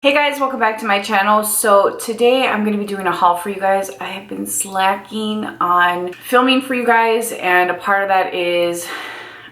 Hey guys, welcome back to my channel. So today I'm going to be doing a haul for you guys. I have been slacking on filming for you guys, and a part of that is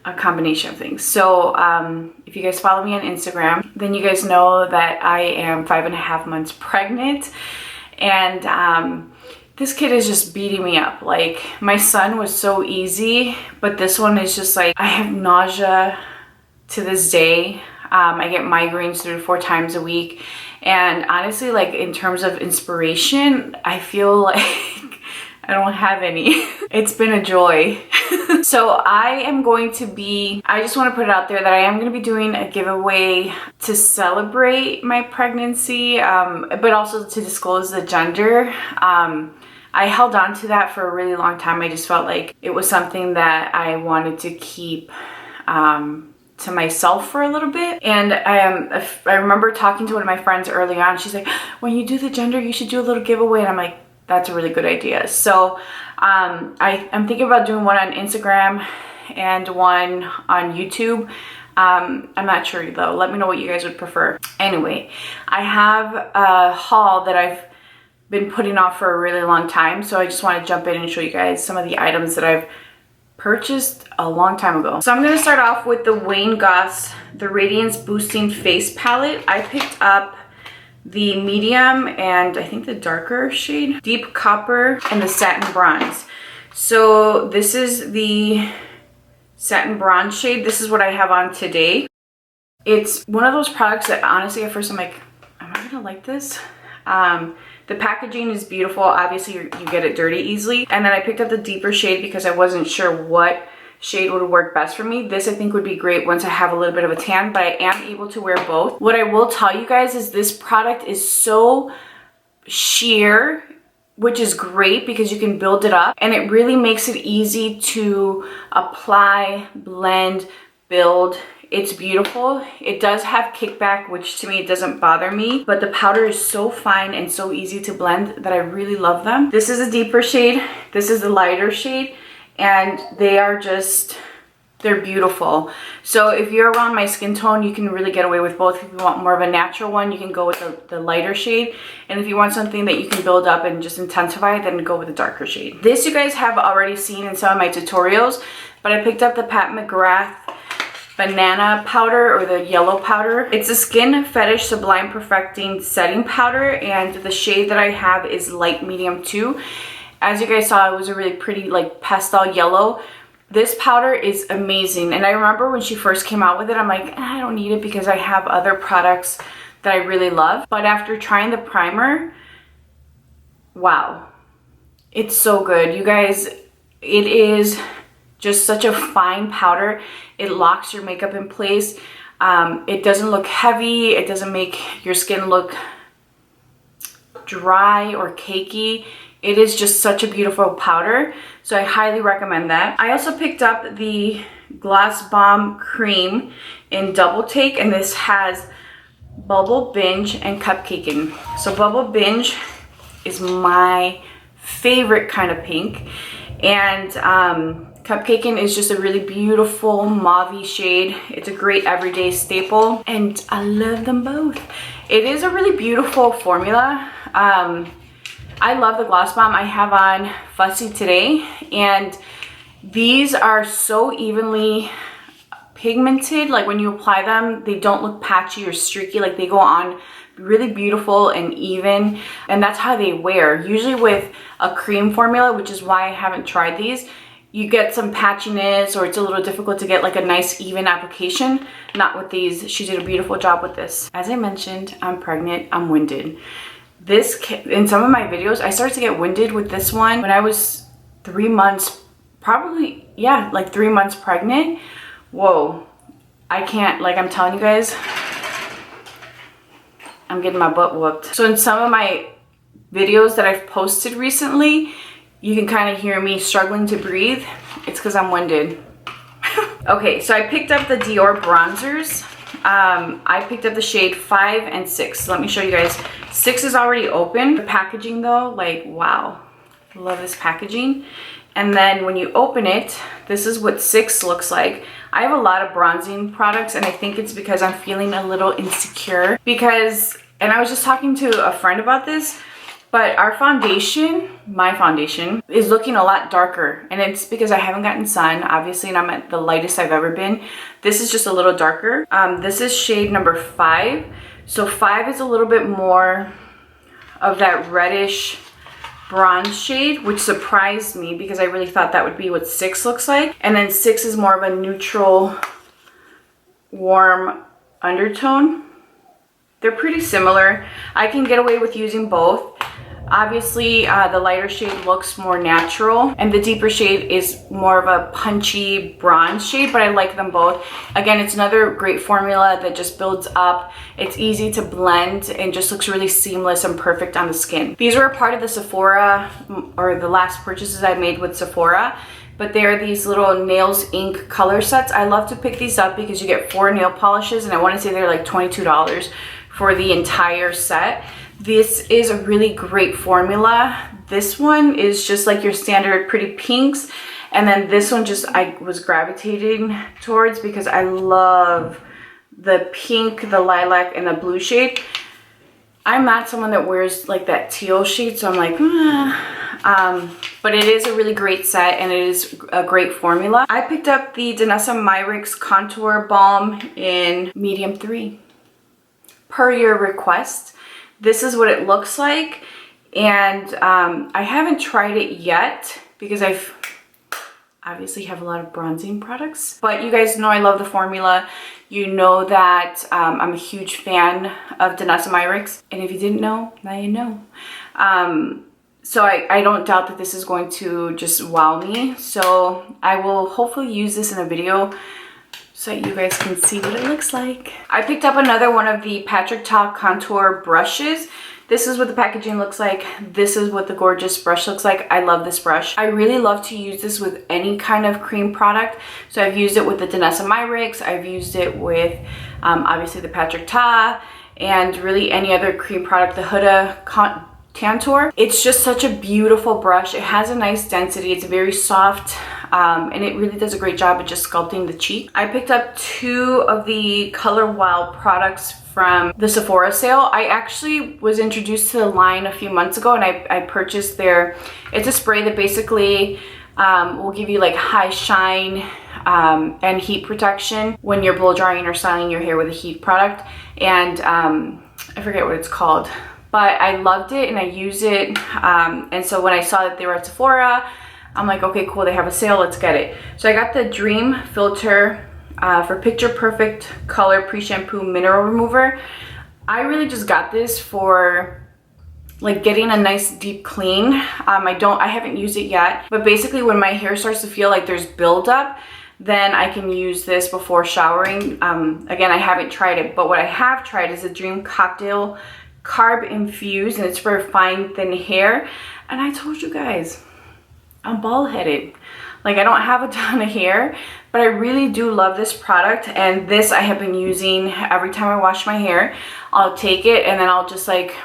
a combination of things. So if you guys follow me on Instagram, then you guys know that I am 5.5 months pregnant, and this kid is just beating me up. Like, my son was so easy, but this one is just like, I have nausea to this day. I get migraines 3 to 4 times a week. And honestly, like, in terms of inspiration, I feel like I don't have any. It's been a joy. So I just want to put it out there that I am going to be doing a giveaway to celebrate my pregnancy, but also to disclose the gender. I held on to that for a really long time. I just felt like it was something that I wanted to keep to myself for a little bit. And I remember talking to one of my friends early on. She's like, when you do the gender, you should do a little giveaway. And I'm like, that's a really good idea. So I'm thinking about doing one on Instagram and one on YouTube. I'm not sure though. Let me know what you guys would prefer. Anyway, I have a haul that I've been putting off for a really long time. So I just want to jump in and show you guys some of the items that I've purchased a long time ago. So I'm going to start off with the Goss, the Radiance Boosting Face Palette. I picked up the medium and I think the darker shade, Deep Copper, and the Satin Bronze. So this is the Satin Bronze shade. This is what I have on today. It's one of those products that honestly at first I'm like, am I gonna like this? The packaging is beautiful. Obviously, you get it dirty easily. And then I picked up the deeper shade because I wasn't sure what shade would work best for me. This I think would be great once I have a little bit of a tan, but I am able to wear both. What I will tell you guys is this product is so sheer, which is great because you can build it up, and it really makes it easy to apply, blend, build. It's beautiful. It does have kickback, which to me it doesn't bother me, but the powder is so fine and so easy to blend that I really love them. This is a deeper shade. This is the lighter shade, and they're beautiful. So if you're around my skin tone, you can really get away with both. If you want more of a natural one, you can go with the lighter shade. And if you want something that you can build up and just intensify, then go with the darker shade. This you guys have already seen in some of my tutorials, but I picked up the Mcgrath banana powder, or the yellow powder. It's a Skin Fetish Sublime Perfecting Setting Powder, and the shade that I have is light medium 2. As you guys saw, it was a really pretty like pastel yellow. This powder is amazing, and I remember when she first came out with it, I'm like, I don't need it because I have other products that I really love. But after trying the primer, wow, it's so good. You guys, it is just such a fine powder. It locks your makeup in place. It doesn't look heavy. It doesn't make your skin look dry or cakey. It is just such a beautiful powder. So I highly recommend that. I also picked up the Gloss Bomb Cream in Double Take, and this has Bubble Binge and Cupcaking. So Bubble Binge is my favorite kind of pink, and Cupcaking is just a really beautiful mauve shade. It's a great everyday staple, and I love them both. It is a really beautiful formula. I love the Gloss Bomb. I have on Fussy today, and these are so evenly pigmented. Like, when you apply them, they don't look patchy or streaky. Like, they go on really beautiful and even, and that's how they wear. Usually with a cream formula, which is why I haven't tried these, you get some patchiness, or it's a little difficult to get like a nice even application. Not with these. She did a beautiful job with this. As I mentioned, I'm pregnant. I'm winded. In some of my videos, I started to get winded with this one when I was 3 months, probably, yeah, like 3 months pregnant. Whoa, I can't, like, I'm telling you guys, I'm getting my butt whooped. So in some of my videos that I've posted recently, you can kind of hear me struggling to breathe. It's because I'm winded. Okay, so I picked up the Dior Bronzers. I picked up the shade 5 and 6. Let me show you guys. 6 is already open. The packaging though, like, wow. Love this packaging. And then when you open it, this is what 6 looks like. I have a lot of bronzing products, and I think it's because I'm feeling a little insecure because And I was just talking to a friend about this, but our foundation, my foundation, is looking a lot darker. And it's because I haven't gotten sun, obviously, and I'm at the lightest I've ever been. This is just a little darker. This is shade number 5. So 5 is a little bit more of that reddish bronze shade, which surprised me because I really thought that would be what 6 looks like. And then 6 is more of a neutral, warm undertone. They're pretty similar. I can get away with using both. Obviously, the lighter shade looks more natural and the deeper shade is more of a punchy bronze shade, but I like them both. Again, it's another great formula that just builds up. It's easy to blend and just looks really seamless and perfect on the skin. These were a part of the Sephora, or the last purchases I made with Sephora, but they are these little nails ink color sets. I love to pick these up because you get 4 nail polishes, and I want to say they're like $22 for the entire set. This is a really great formula. This one is just like your standard pretty pinks. And then this one just I was gravitating towards because I love the pink, the lilac, and the blue shade. I'm not someone that wears like that teal shade, so I'm like, but it is a really great set and it is a great formula. I picked up the Danessa Myricks Contour Balm in medium 3 per your request. This is what it looks like, and I haven't tried it yet because I've obviously have a lot of bronzing products, but you guys know I love the formula. You know that I'm a huge fan of Danessa Myricks, and if you didn't know, now you know. So I don't doubt that this is going to just wow me, so I will hopefully use this in a video so you guys can see what it looks like. I picked up another one of the Patrick Ta contour brushes. This is what the packaging looks like. This is what the gorgeous brush looks like. I love this brush. I really love to use this with any kind of cream product. So I've used it with the Danessa Myricks. I've used it with obviously the Patrick Ta, and really any other cream product, the Huda Contour. It's just such a beautiful brush. It has a nice density. It's very soft, and it really does a great job of just sculpting the cheek. I picked up 2 of the Color Wow products from the Sephora sale. I actually was introduced to the line a few months ago, and I purchased their, it's a spray that basically will give you like high shine and heat protection when you're blow drying or styling your hair with a heat product. And I forget what it's called, but I loved it and I use it. And so when I saw that they were at Sephora, I'm like, okay, cool, they have a sale, let's get it. So I got the Dream Filter for Picture Perfect Color Pre-Shampoo Mineral Remover. I really just got this for like getting a nice deep clean. I haven't used it yet, but basically when my hair starts to feel like there's buildup, then I can use this before showering. Again, I haven't tried it, but what I have tried is a Dream Cocktail Carb Infused, and it's for fine thin hair. And I told you guys, I'm bald headed. Like, I don't have a ton of hair, but I really do love this product. And this I have been using every time I wash my hair. I'll take it and then I'll just like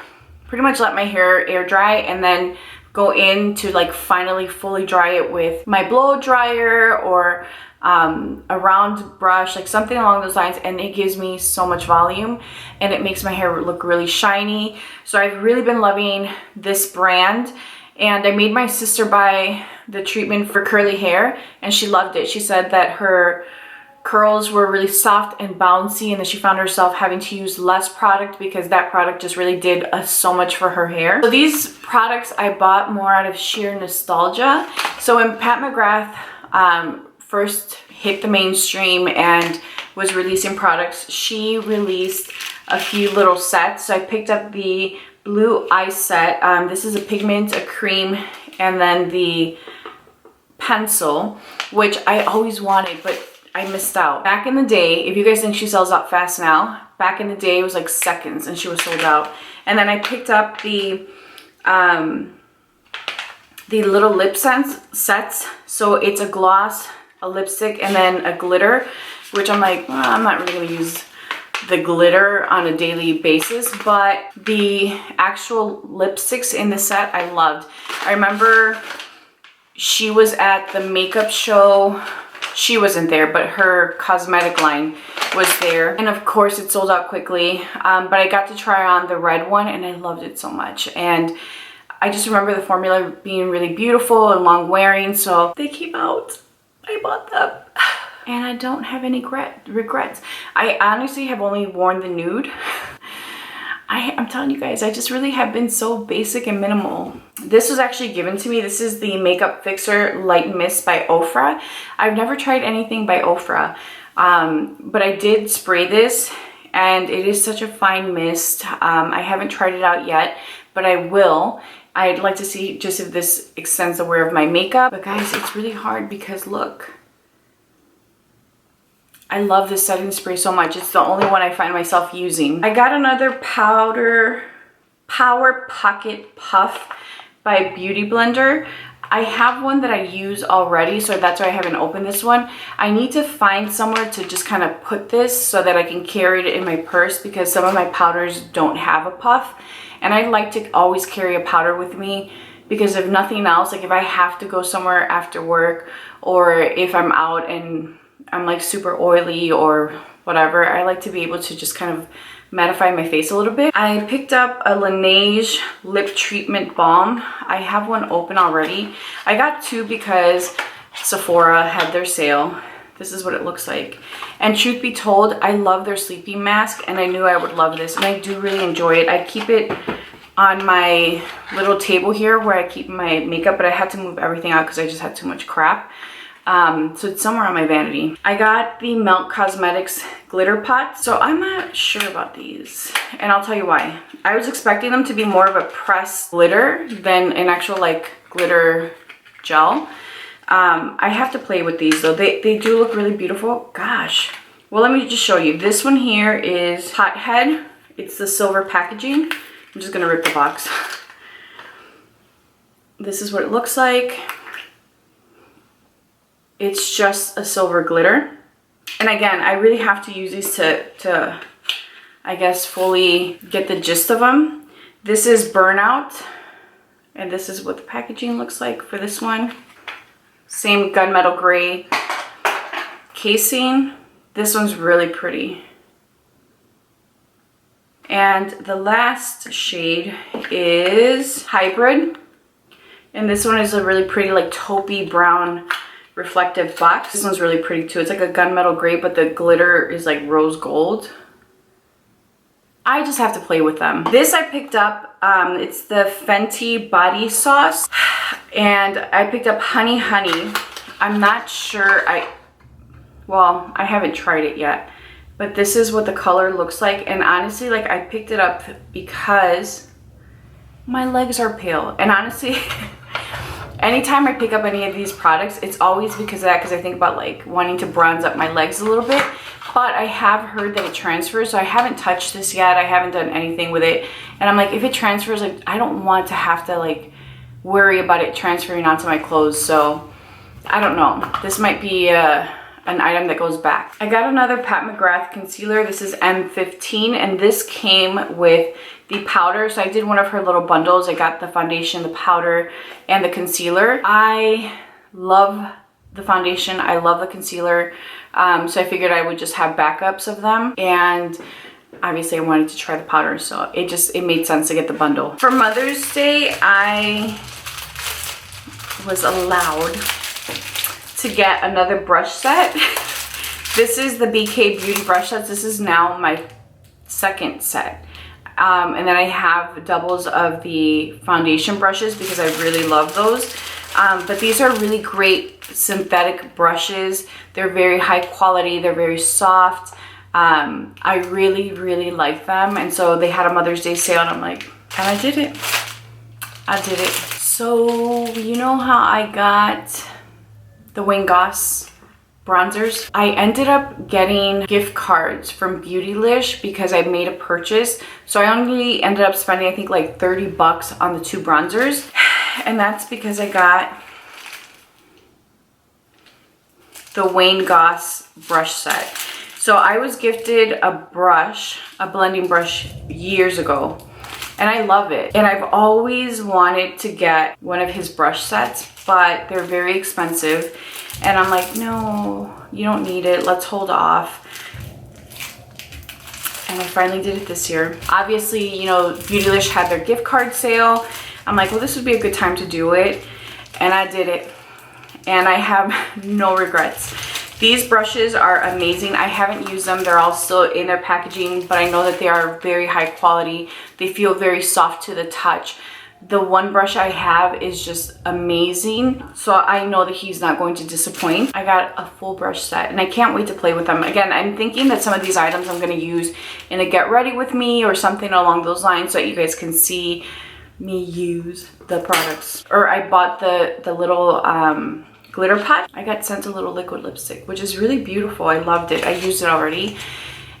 pretty much let my hair air dry and then go in to like finally fully dry it with my blow dryer or a round brush, like something along those lines, and it gives me so much volume and it makes my hair look really shiny. So I've really been loving this brand, and I made my sister buy the treatment for curly hair and she loved it. She said that her curls were really soft and bouncy, and that she found herself having to use less product because that product just really did so much for her hair. So these products I bought more out of sheer nostalgia. So when Pat McGrath first hit the mainstream and was releasing products, she released a few little sets. So I picked up the Blue Eye set. This is a pigment, a cream, and then the pencil, which I always wanted, but I missed out. Back in the day, if you guys think she sells out fast now, back in the day it was like seconds and she was sold out. And then I picked up the little lip sets. So it's a gloss, a lipstick, and then a glitter, which I'm like, well, I'm not really gonna use the glitter on a daily basis, but the actual lipsticks in the set I loved. I remember she was at the makeup show. She wasn't there, but her cosmetic line was there. And of course it sold out quickly, but I got to try on the red one and I loved it so much. And I just remember the formula being really beautiful and long wearing, so they came out. I bought them and I don't have any regrets. I honestly have only worn the nude. I'm telling you guys, I just really have been so basic and minimal. This was actually given to me. This is the Makeup Fixer Light Mist by Ofra. I've never tried anything by Ofra, but I did spray this and it is such a fine mist. I haven't tried it out yet, but I will. I'd like to see just if this extends the wear of my makeup. But guys, it's really hard because look. I love this setting spray so much. It's the only one I find myself using. I got another Power Pocket Puff by Beauty Blender. I have one that I use already, so that's why I haven't opened this one. I need to find somewhere to just kind of put this so that I can carry it in my purse, because some of my powders don't have a puff. And I like to always carry a powder with me, because if nothing else, like if I have to go somewhere after work, or if I'm out and I'm like super oily or whatever, I like to be able to just kind of mattify my face a little bit. I picked up a Laneige lip treatment balm. I have one open already. I got two because Sephora had their sale. This is what it looks like. And truth be told, I love their sleeping mask and I knew I would love this, and I do really enjoy it. I keep it on my little table here where I keep my makeup, but I had to move everything out because I just had too much crap. So it's somewhere on my vanity. I got the Melt Cosmetics glitter pot. So I'm not sure about these, and I'll tell you why. I was expecting them to be more of a pressed glitter than an actual like glitter gel. I have to play with these though. They do look really beautiful. Gosh. Well, let me just show you. This one here is Hothead. It's the silver packaging. I'm just gonna rip the box. This is what it looks like. It's just a silver glitter. And again, I really have to use these to I guess, fully get the gist of them. This is Burnout. And this is what the packaging looks like for this one. Same gunmetal gray casing. This one's really pretty. And the last shade is Hybrid. And this one is a really pretty like taupey brown reflective box. This one's really pretty too. It's like a gunmetal gray, but the glitter is like rose gold. I just have to play with them. This I picked up, it's the Fenty body sauce, and I picked up Honey Honey. I'm not sure, well, I haven't tried it yet, but this is what the color looks like. And honestly, like, I picked it up because my legs are pale. And honestly, anytime I pick up any of these products, it's always because of that, because I think about like wanting to bronze up my legs a little bit. But I have heard that it transfers, so I haven't touched this yet. I haven't done anything with it. And I'm like, if it transfers, like, I don't want to have to like worry about it transferring onto my clothes. So I don't know. This might be an item that goes back. I got another Pat McGrath concealer. This is M15, and this came with the powder. So I did one of her little bundles. I got the foundation, the powder, and the concealer. I love the foundation. I love the concealer. So I figured I would just have backups of them. And obviously I wanted to try the powder, so it made sense to get the bundle. For Mother's Day, I was allowed to get another brush set. This is the BK Beauty brush sets. This is now my second set. And then I have doubles of the foundation brushes because I really love those. But these are really great synthetic brushes. They're very high quality. They're very soft. I really, really like them. And so they had a Mother's Day sale, and I'm like, and I did it. I did it. So you know how I got the Goss bronzers? I ended up getting gift cards from Beautylish because I made a purchase. So I only ended up spending, I think, like 30 bucks on the two bronzers. And that's because I got the Goss brush set. So I was gifted a brush, a blending brush, years ago, and I love it. And I've always wanted to get one of his brush sets, but they're very expensive. And I'm like, no, you don't need it. Let's hold off. and I finally did it this year. Obviously, you know, Beautylish had their gift card sale. I'm like, well, this would be a good time to do it. And I did it. And I have no regrets. These brushes are amazing. I haven't used them. They're all still in their packaging, but I know that they are very high quality. They feel very soft to the touch. The one brush I have is just amazing. So I know that he's not going to disappoint. I got a full brush set and I can't wait to play with them. Again, I'm thinking that some of these items I'm going to use in a get ready with me or something along those lines so that you guys can see me use the products. Or I bought the little glitter pot. I got sent a little liquid lipstick, which is really beautiful. I loved it. I used it already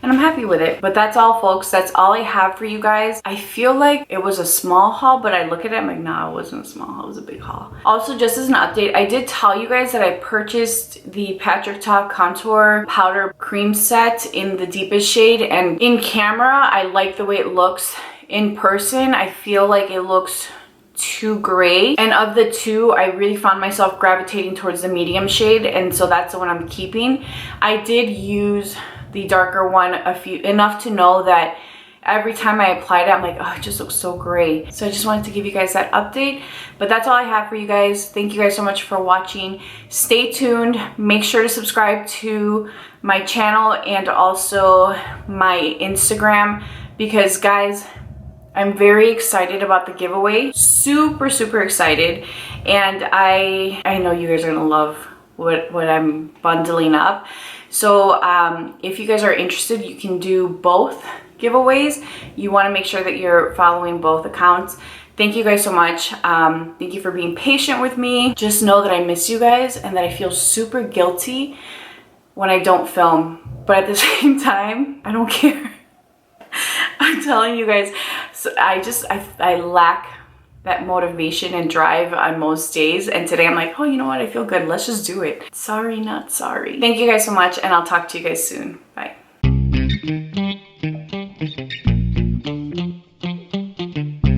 and I'm happy with it. But that's all, folks. That's all I have for you guys. I feel like it was a small haul, but I look at it, I'm like, nah, it wasn't a small haul, it was a big haul. Also, just as an update, I did tell you guys that I purchased the Patrick Ta Contour Powder Cream Set in the deepest shade, and in camera, I like the way it looks. In person, I feel like it looks too gray, and of the two I really found myself gravitating towards the medium shade, and so that's the one I'm keeping. I did use the darker one enough to know that every time I applied it, I'm like, oh, it just looks so gray. So I just wanted to give you guys that update, but that's all I have for you guys. Thank you guys so much for watching. Stay tuned. Make sure to subscribe to my channel and also my Instagram, because guys, I'm very excited about the giveaway. Super, super excited. And I know you guys are gonna love what I'm bundling up. So if you guys are interested, you can do both giveaways. You wanna make sure that you're following both accounts. Thank you guys so much. Thank you for being patient with me. Just know that I miss you guys and that I feel super guilty when I don't film. But at the same time, I don't care. I'm telling you guys, so I lack that motivation and drive on most days, and today I'm like, oh, you know what, I feel good, let's just do it. Sorry, not sorry. Thank you guys so much, and I'll talk to you guys soon. Bye.